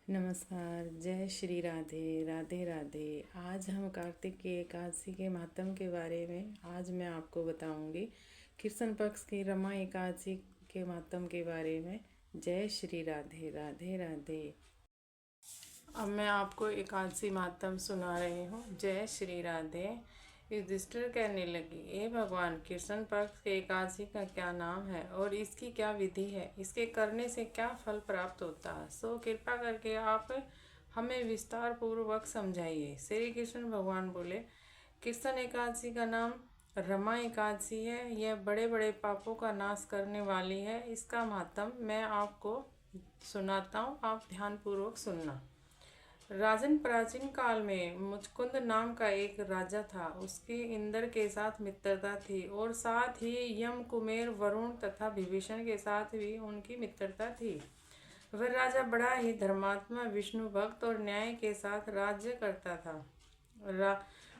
नमस्कार। जय श्री राधे राधे राधे। आज हम कार्तिक की एकादशी के महात्म के बारे में आज मैं आपको बताऊंगी। कृष्ण पक्ष की रमा एकादशी के महात्म के बारे में। जय श्री राधे राधे राधे। अब मैं आपको एकादशी महात्म सुना रही हूँ। जय श्री राधे। युधिष्ठिर कहने लगी, ए भगवान, कृष्ण पक्ष के एकादशी का क्या नाम है और इसकी क्या विधि है? इसके करने से क्या फल प्राप्त होता है? सो कृपा करके आप हमें विस्तार पूर्वक समझाइए। श्री कृष्ण भगवान बोले, कृष्ण एकादशी का नाम रमा एकादशी है। यह बड़े बड़े पापों का नाश करने वाली है। इसका महात्म मैं आपको सुनाता हूँ, आप ध्यानपूर्वक सुनना। राजन, प्राचीन काल में मुचकुंद नाम का एक राजा था। उसकी इंद्र के साथ मित्रता थी और साथ ही यम, कुमेर, वरुण तथा विभीषण के साथ भी उनकी मित्रता थी। वह राजा बड़ा ही धर्मात्मा, विष्णु भक्त और न्याय के साथ राज्य करता था।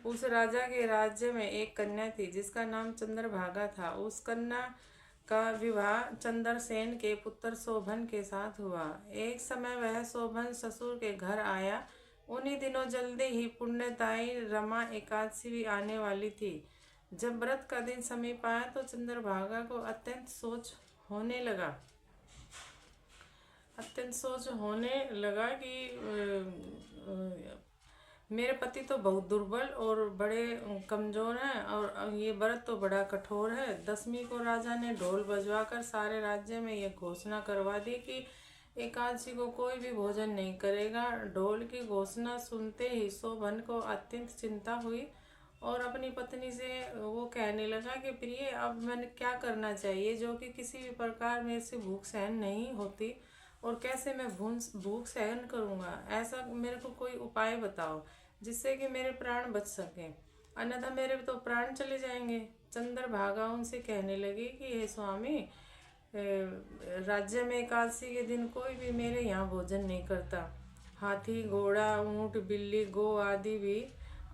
उस राजा के राज्य में एक कन्या थी जिसका नाम चंद्रभागा था। उस कन्या का विवाह चंद्रसेन के पुत्र शोभन के साथ हुआ। एक समय वह शोभन ससुर के घर आया। उन्हीं दिनों जल्दी ही पुण्यदायी रमा एकादशी भी आने वाली थी। जब व्रत का दिन समीप आया तो चंद्रभागा को अत्यंत सोच होने लगा कि मेरे पति तो बहुत दुर्बल और बड़े कमजोर हैं और ये व्रत तो बड़ा कठोर है। दसवीं को राजा ने ढोल बजवाकर सारे राज्य में यह घोषणा करवा दी कि एकादशी को कोई भी भोजन नहीं करेगा। ढोल की घोषणा सुनते ही शोभन को अत्यंत चिंता हुई और अपनी पत्नी से वो कहने लगा कि प्रिय, अब मैंने क्या करना चाहिए जो कि किसी भी प्रकार मेरे से भूख सहन नहीं होती और कैसे मैं भूख सहन करूँगा? ऐसा मेरे को कोई उपाय बताओ जिससे कि मेरे प्राण बच सकें, अन्यथा मेरे तो प्राण चले जाएंगे। चंद्रभागा उनसे कहने लगी कि हे स्वामी, राज्य में एकादशी के दिन कोई भी मेरे यहाँ भोजन नहीं करता। हाथी, घोड़ा, ऊंट, बिल्ली, गौ आदि भी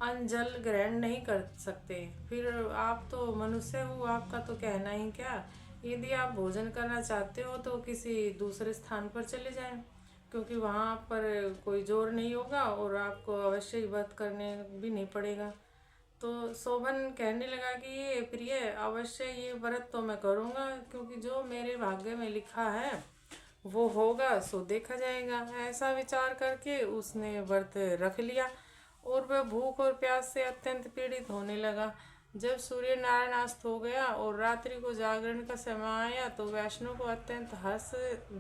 अन्न जल ग्रहण नहीं कर सकते। फिर आप तो मनुष्य हो, आपका तो कहना ही क्या। यदि आप भोजन करना चाहते हो तो किसी दूसरे स्थान पर चले जाएं, क्योंकि वहाँ पर कोई जोर नहीं होगा और आपको अवश्य ही व्रत करने भी नहीं पड़ेगा। तो शोभन कहने लगा कि ये प्रिय, अवश्य ये व्रत तो मैं करूँगा, क्योंकि जो मेरे भाग्य में लिखा है वो होगा, सो देखा जाएगा। ऐसा विचार करके उसने व्रत रख लिया और वह भूख और प्यास से अत्यंत पीड़ित होने लगा। जब सूर्य नारायण अस्त हो गया और रात्रि को जागरण का समय आया तो वैष्णव को अत्यंत हर्ष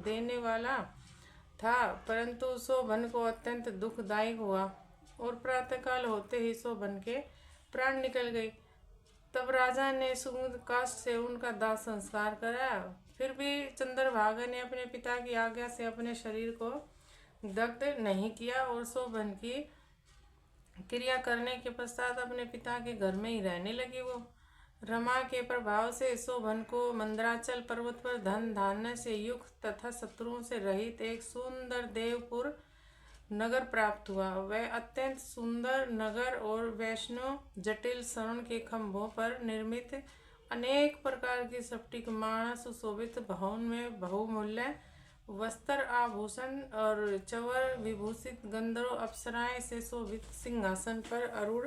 देने वाला था, परंतु शोभन को अत्यंत दुखदायक हुआ और प्रातःकाल होते ही शोभन के प्राण निकल गए। तब राजा ने सुमुद्र काष्ठ से उनका दाह संस्कार कराया। फिर भी चंद्रभागा ने अपने पिता की आज्ञा से अपने शरीर को दग्ध नहीं किया और शोभन की क्रिया करने के पश्चात अपने पिता के घर में ही रहने लगी। वो रमा के प्रभाव से शोभन को मंदराचल पर्वत पर धन धान्य से युक्त तथा शत्रुओं से रहित एक सुंदर देवपुर नगर प्राप्त हुआ। वह अत्यंत सुंदर नगर और वैष्णव जटिल स्वर्ण के खंभों पर निर्मित अनेक प्रकार की स्फटिक माणा सुशोभित भवन में बहुमूल्य वस्त्र, आभूषण और चवर विभूषित गंधर्व अप्सराएं से शोभित सिंहासन पर आरूढ़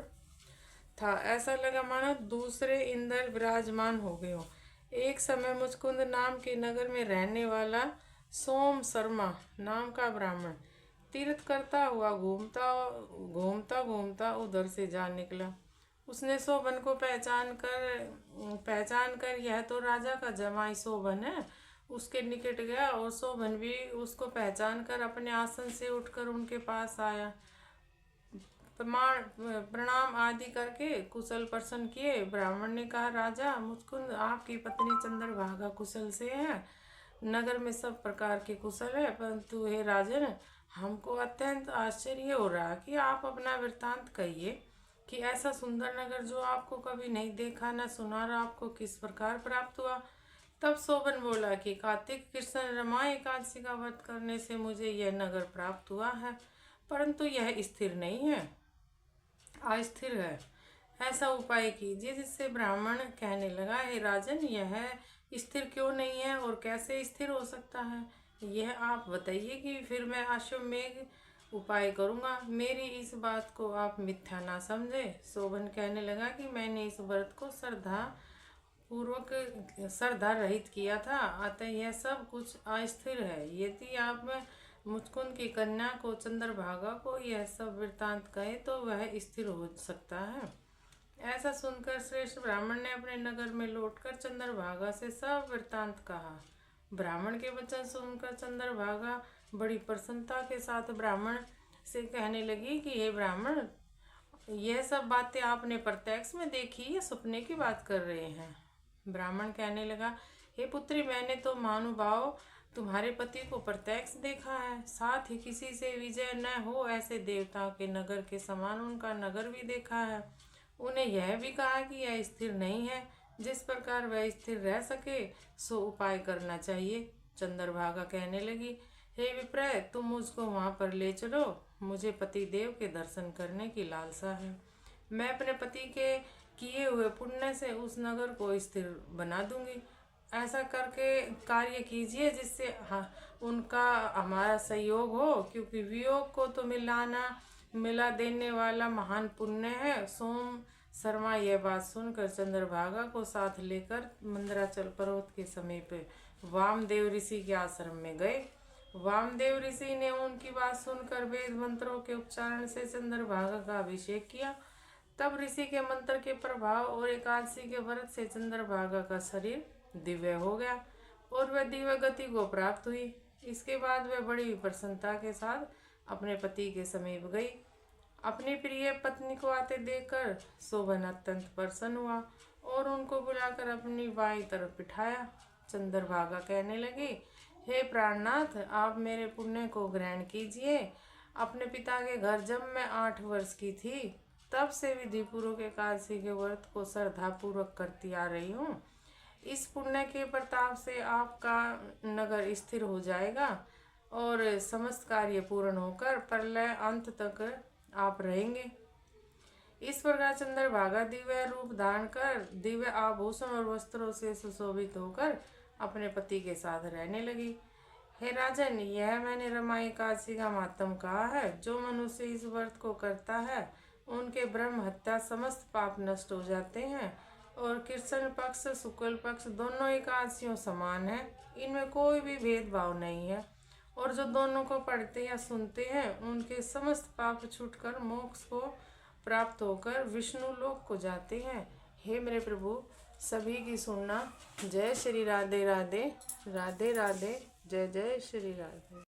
था। ऐसा लगा मानो दूसरे इंद्र विराजमान हो गए हो। एक समय मुचकुंद नाम के नगर में रहने वाला सोम शर्मा नाम का ब्राह्मण तीर्थ करता हुआ घूमता घूमता उधर से जा निकला। उसने शोभन को पहचान कर यह तो राजा का जमाई शोभन है, उसके निकट गया और शोभन भी उसको पहचान कर अपने आसन से उठकर उनके पास आया। प्रणाम आदि करके कुशल प्रश्न किए। ब्राह्मण ने कहा, राजा मुचकुंद, आपकी पत्नी चंद्रभागा कुशल से है, नगर में सब प्रकार के कुशल है, परंतु हे राजन, हमको अत्यंत आश्चर्य हो रहा कि आप अपना वृत्तांत कहिए कि ऐसा सुंदर नगर जो आपको कभी नहीं देखा न सुना, आपको किस प्रकार प्राप्त हुआ। तब शोभन बोला कि कार्तिक कृष्ण रमा एकादशी का व्रत करने से मुझे यह नगर प्राप्त हुआ है, परंतु यह स्थिर नहीं है, अस्थिर है। ऐसा उपाय कीजिए। जिससे ब्राह्मण कहने लगा, हे राजन, यह स्थिर क्यों नहीं है और कैसे स्थिर हो सकता है? यह आप बताइए कि फिर मैं अश्वमेघ उपाय करूँगा। मेरी इस बात को आप मिथ्या ना समझे। शोभन कहने लगा कि मैंने इस व्रत को पूर्वक श्रद्धा रहित किया था, अतः यह सब कुछ अस्थिर है। यदि आप मुचकुंद की कन्या को चंद्रभागा को यह सब वृत्तांत कहे तो वह स्थिर हो सकता है। ऐसा सुनकर श्रेष्ठ ब्राह्मण ने अपने नगर में लौटकर चंद्रभागा से सब वृत्तांत कहा। ब्राह्मण के वचन सुनकर चंद्रभागा बड़ी प्रसन्नता के साथ ब्राह्मण से कहने लगी कि हे ब्राह्मण, यह सब बातें आपने प्रत्यक्ष में देखी या सपने की बात कर रहे हैं। ब्राह्मण कहने लगा, हे पुत्री, मैंने तो महानुभाव तुम्हारे पति को प्रत्यक्ष देखा है, साथ ही किसी से विजय न हो ऐसे देवताओं के नगर के समान उनका नगर भी देखा है। उन्हें यह भी कहा कि यह स्थिर नहीं है, जिस प्रकार वह स्थिर रह सके सो उपाय करना चाहिए। चंद्रभागा कहने लगी, हे विप्रय, तुम मुझको वहां पर ले चलो, मुझे पति देव के दर्शन करने की लालसा है। मैं अपने पति के किए हुए पुण्य से उस नगर को स्थिर बना दूंगी। ऐसा करके कार्य कीजिए जिससे उनका हमारा सहयोग हो, क्योंकि वियोग को तो मिला देने वाला महान पुण्य है। सोम शर्मा यह बात सुनकर चंद्रभागा को साथ लेकर मंदराचल पर्वत के समीप वामदेव ऋषि के आश्रम में गए। वामदेव ऋषि ने उनकी बात सुनकर वेद मंत्रों के उच्चारण से चंद्रभागा का अभिषेक किया। तब ऋषि के मंत्र के प्रभाव और एकादशी के व्रत से चंद्रभागा का शरीर दिव्य हो गया और वह दिव्य गति को प्राप्त हुई। इसके बाद वह बड़ी प्रसन्नता के साथ अपने पति के समीप गई। अपनी प्रिय पत्नी को आते देखकर शोभन अत्यंत प्रसन्न हुआ और उनको बुलाकर अपनी बाईं तरफ बिठाया। चंद्रभागा कहने लगी, हे प्राणनाथ, आप मेरे पुण्य को ग्रहण कीजिए। अपने पिता के घर जब मैं 8 वर्ष की थी तब से विधिपूर्वक एकादशी के व्रत को श्रद्धा पूर्वक करती आ रही हूँ। इस पुण्य के प्रताप से आपका नगर स्थिर हो जाएगा और समस्त कार्य पूर्ण होकर प्रलय अंत तक आप रहेंगे। इस प्रकार चंद्रभागा दिव्य रूप धारण कर दिव्य आभूषण और वस्त्रों से सुशोभित होकर अपने पति के साथ रहने लगी। हे राजन, यह मैंने रमा एकादशी का महात्म कहा है। जो मनुष्य इस व्रत को करता है उनके ब्रह्म हत्या समस्त पाप नष्ट हो जाते हैं और कृष्ण पक्ष शुक्ल पक्ष दोनों एकादशियों समान है, इनमें कोई भी भेदभाव नहीं है। और जो दोनों को पढ़ते या सुनते हैं उनके समस्त पाप छूटकर मोक्ष को प्राप्त होकर विष्णु लोक को जाते हैं। हे मेरे प्रभु, सभी की सुनना। जय श्री राधे राधे, राधे राधे, जय जय श्री राधे।